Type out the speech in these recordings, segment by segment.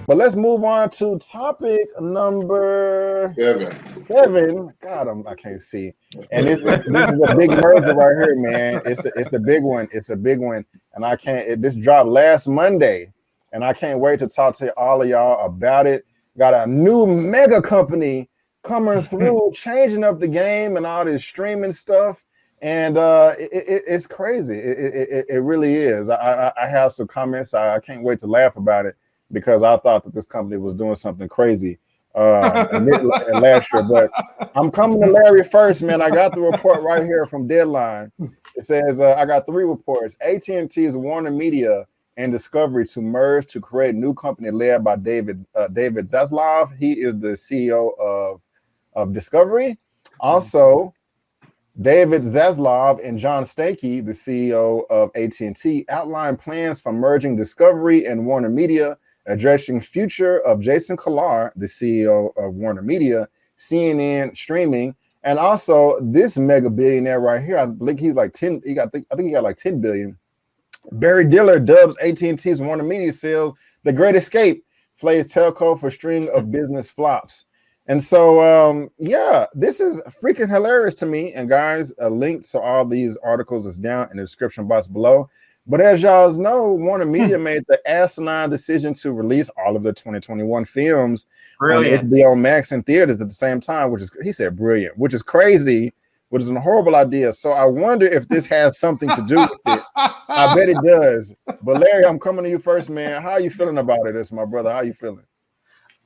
But let's move on to topic number 7. God, I can't see. And this is a big merger right here, man. It's the big one. It's a big one. And I can't. This dropped last Monday, and I can't wait to talk to all of y'all about it. Got a new mega company coming through, changing up the game and all this streaming stuff. And it's crazy. It really is. I have some comments. I can't wait to laugh about it, because I thought that this company was doing something crazy last year. But I'm coming to Larry first, man. I got the report right here from Deadline. It says, I got 3 reports. AT&T's WarnerMedia and Discovery to merge to create a new company led by David Zaslav. He is the CEO of Discovery. Also, David Zaslav and John Stankey, the CEO of AT&T, outlined plans for merging Discovery and WarnerMedia, addressing future of Jason Kilar, the CEO of WarnerMedia, CNN streaming, and also this mega billionaire right here. I think he's like 10. I think he got like 10 billion. Barry Diller dubs AT&T's WarnerMedia sales the Great Escape, plays telco for string of business flops. And so, yeah, this is freaking hilarious to me. And guys, a link to all these articles is down in the description box below. But as y'all know, WarnerMedia made the asinine decision to release all of the 2021 films on HBO Max and theaters at the same time, which is, he said brilliant, which is crazy, which is a horrible idea. So I wonder if this has something to do with it. I bet it does. But Larry, I'm coming to you first, man. How are you feeling about it? It's my brother. How are you feeling?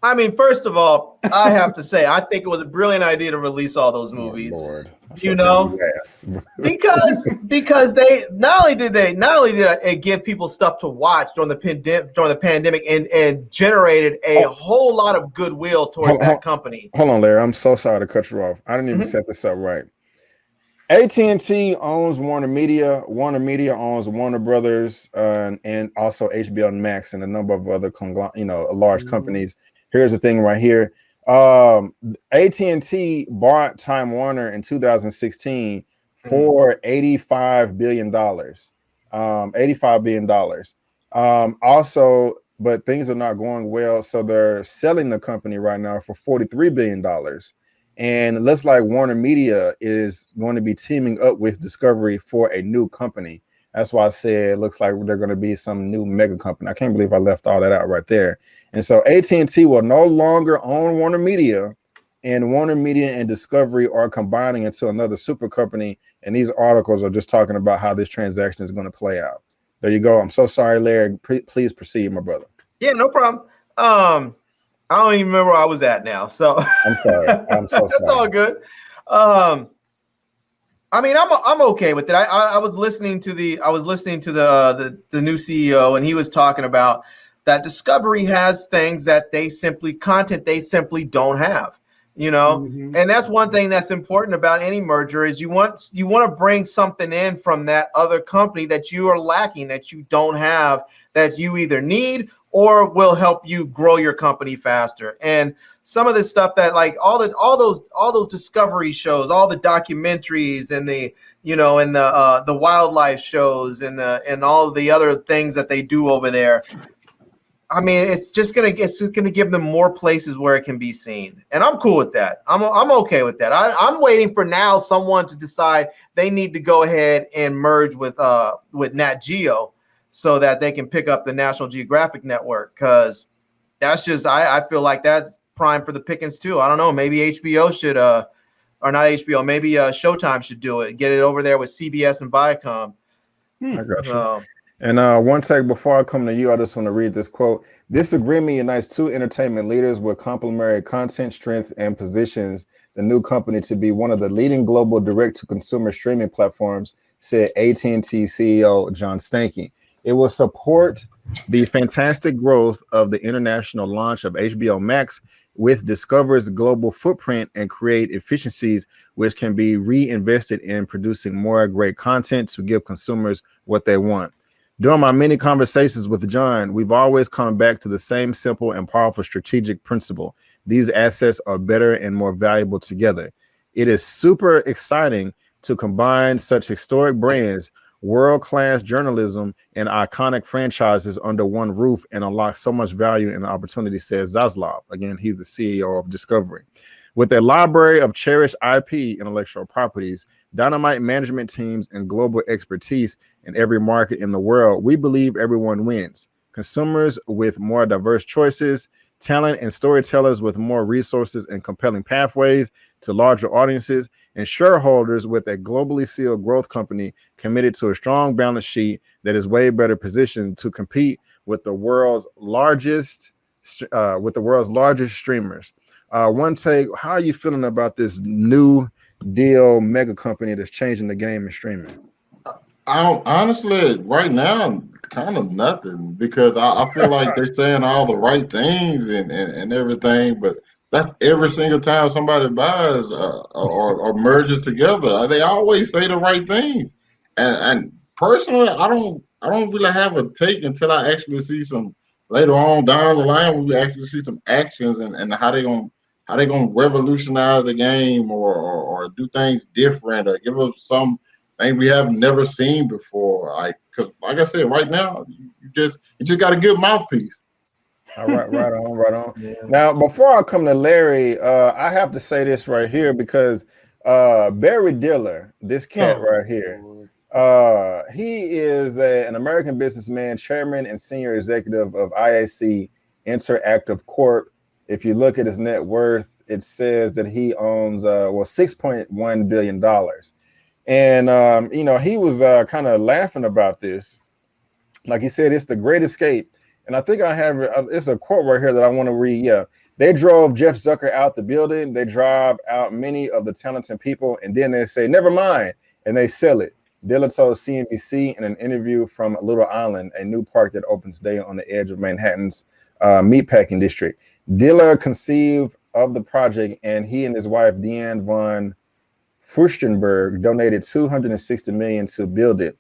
I mean, first of all, I have to say, I think it was a brilliant idea to release all those movies. Oh, Lord. You know, because they not only did it give people stuff to watch during the pandemic and generated a whole lot of goodwill towards that company. Hold on, Larry. I'm so sorry to cut you off. I didn't even set this up right. AT&T owns WarnerMedia. WarnerMedia owns Warner Brothers and also HBO Max and a number of other large companies. Here's the thing right here. AT&T bought Time Warner in 2016 for $85 billion. $85 billion. Also, but things are not going well, so they're selling the company right now for $43 billion. And it looks like WarnerMedia is going to be teaming up with Discovery for a new company. That's why I said it looks like they're going to be some new mega company. I can't believe I left all that out right there. And so AT&T will no longer own WarnerMedia, and WarnerMedia and Discovery are combining into another super company. And these articles are just talking about how this transaction is going to play out. There you go. I'm so sorry, Larry. Please proceed, my brother. Yeah, no problem. I don't even remember where I was at now. So I'm sorry. I'm so sorry. That's all good. I mean, I'm okay with it. I was listening to the new CEO, and he was talking about that Discovery has things that they simply don't have, you know. And that's one thing that's important about any merger is you want to bring something in from that other company that you are lacking, that you don't have, that you either need or will help you grow your company faster. And some of this stuff that like all those Discovery shows, all the documentaries and the the wildlife shows and all of the other things that they do over there. I mean, it's just gonna give them more places where it can be seen, and I'm cool with that. I'm okay with that. I'm waiting for now someone to decide they need to go ahead and merge with Nat Geo, so that they can pick up the National Geographic network, because that's just I feel like that's prime for the pickings too. I don't know, maybe HBO should or not HBO, maybe Showtime should do it. Get it over there with CBS and Viacom. I got you. And one take before I come to you, I just want to read this quote. This agreement unites two entertainment leaders with complementary content strength and positions the new company to be one of the leading global direct-to-consumer streaming platforms, said AT&T CEO John Stankey. It will support the fantastic growth of the international launch of HBO Max with Discovery's global footprint and create efficiencies which can be reinvested in producing more great content to give consumers what they want. During my many conversations with John, we've always come back to the same simple and powerful strategic principle. These assets are better and more valuable together. It is super exciting to combine such historic brands world-class journalism and iconic franchises under one roof and unlock so much value and opportunity, says Zaslav. Again, he's the CEO of Discovery. With a library of cherished IP, intellectual properties, dynamite management teams, and global expertise in every market in the world, we believe everyone wins. Consumers with more diverse choices, talent and storytellers with more resources and compelling pathways to larger audiences, and shareholders with a globally sealed growth company committed to a strong balance sheet that is way better positioned to compete with the world's largest streamers. One take, how are you feeling about this new deal mega company that's changing the game in streaming? Honestly, right now, kind of nothing, because I feel like they're saying all the right things and everything, but that's every single time somebody buys or merges together. They always say the right things, and personally, I don't really have a take until I actually see some later on down the line when we actually see some actions and how they gonna revolutionize the game or do things different or give us some thing we have never seen before. Because like I said, right now you just got a good mouthpiece. All right, right on. Yeah. Now, before I come to Larry, I have to say this right here because Barry Diller, this cat right here, he is an American businessman, chairman, and senior executive of IAC Interactive Corp. If you look at his net worth, it says that he owns $6.1 billion. And he was kind of laughing about this. Like he said, it's the great escape. And I think I have it's a quote right here that I want to read. Yeah. They drove Jeff Zucker out the building. They drive out many of the talented people, and then they say, never mind, and they sell it. Diller told CNBC in an interview from Little Island, a new park that opens today on the edge of Manhattan's meatpacking district. Diller conceived of the project, and he and his wife, Deanne von Furstenberg, donated $260 million to build it.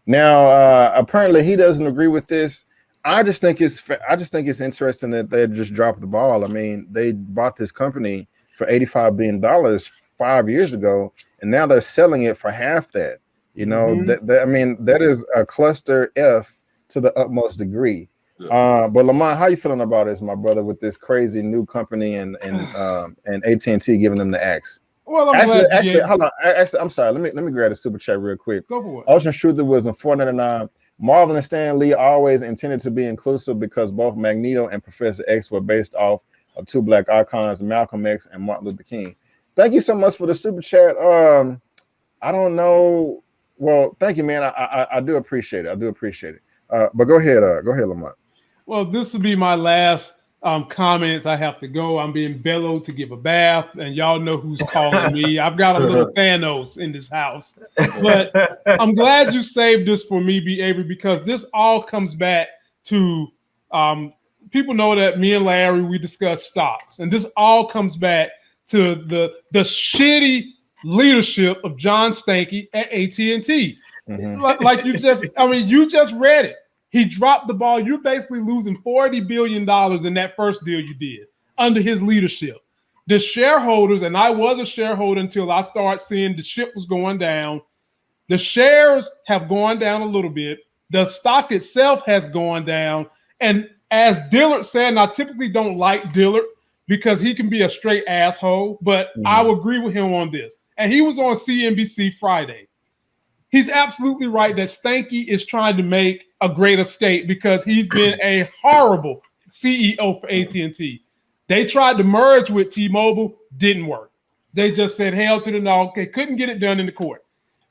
Now, apparently, he doesn't agree with this. I just think it's interesting that they just dropped the ball. I mean, they bought this company for $85 billion 5 years ago, and now they're selling it for half that. You know, that is a cluster F to the utmost degree. Yeah. But Lamont, how you feeling about this, my brother, with this crazy new company and AT&T giving them the axe? Well, actually, hold on. I'm sorry. Let me grab a super chat real quick. Go for it. Ocean Shooter was in $4.99. Marvel and Stan Lee always intended to be inclusive because both Magneto and Professor X were based off of two black icons, Malcolm X and Martin Luther King. Thank you so much for the super chat. I don't know. Well, thank you, man. I do appreciate it. But go ahead, Lamont. Well, this will be my last comments. I have to go. I'm being bellowed to give a bath, and y'all know who's calling me. I've got a little Thanos in this house, but I'm glad you saved this for me, B. Avery, because this all comes back to people know that me and Larry, we discuss stocks, and this all comes back to the shitty leadership of John Stankey at AT&T. Like you just read it. He dropped the ball. You're basically losing $40 billion in that first deal you did under his leadership. The shareholders, and I was a shareholder until I started seeing the ship was going down. The shares have gone down a little bit. The stock itself has gone down. And as Dillard said, and I typically don't like Dillard because he can be a straight asshole, but I will agree with him on this. And he was on CNBC Friday. He's absolutely right that Stanky is trying to make a great escape because he's been a horrible CEO for AT&T. They tried to merge with T-Mobile, didn't work. They just said hell to the no. They couldn't get it done in the court.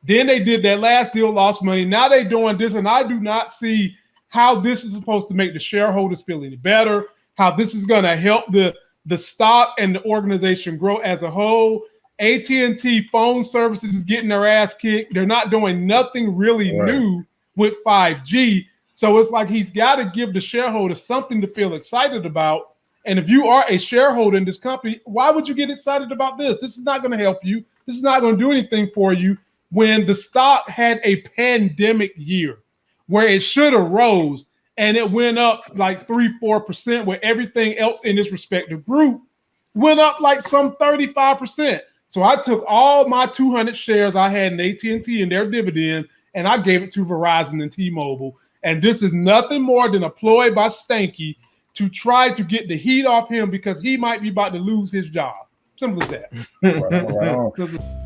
Then they did that last deal, lost money. Now they're doing this, and I do not see how this is supposed to make the shareholders feel any better, how this is going to help the stock and the organization grow as a whole. AT&T phone services is getting their ass kicked. They're not doing nothing really new with 5G. So it's like he's got to give the shareholders something to feel excited about. And if you are a shareholder in this company, why would you get excited about this? This is not going to help you. This is not going to do anything for you when the stock had a pandemic year where it should have rose and it went up like 3-4%, where everything else in this respective group went up like some 35%. So I took all my 200 shares I had in AT&T and their dividend, and I gave it to Verizon and T-Mobile. And this is nothing more than a ploy by Stanky to try to get the heat off him because he might be about to lose his job. Simple as that. Right on.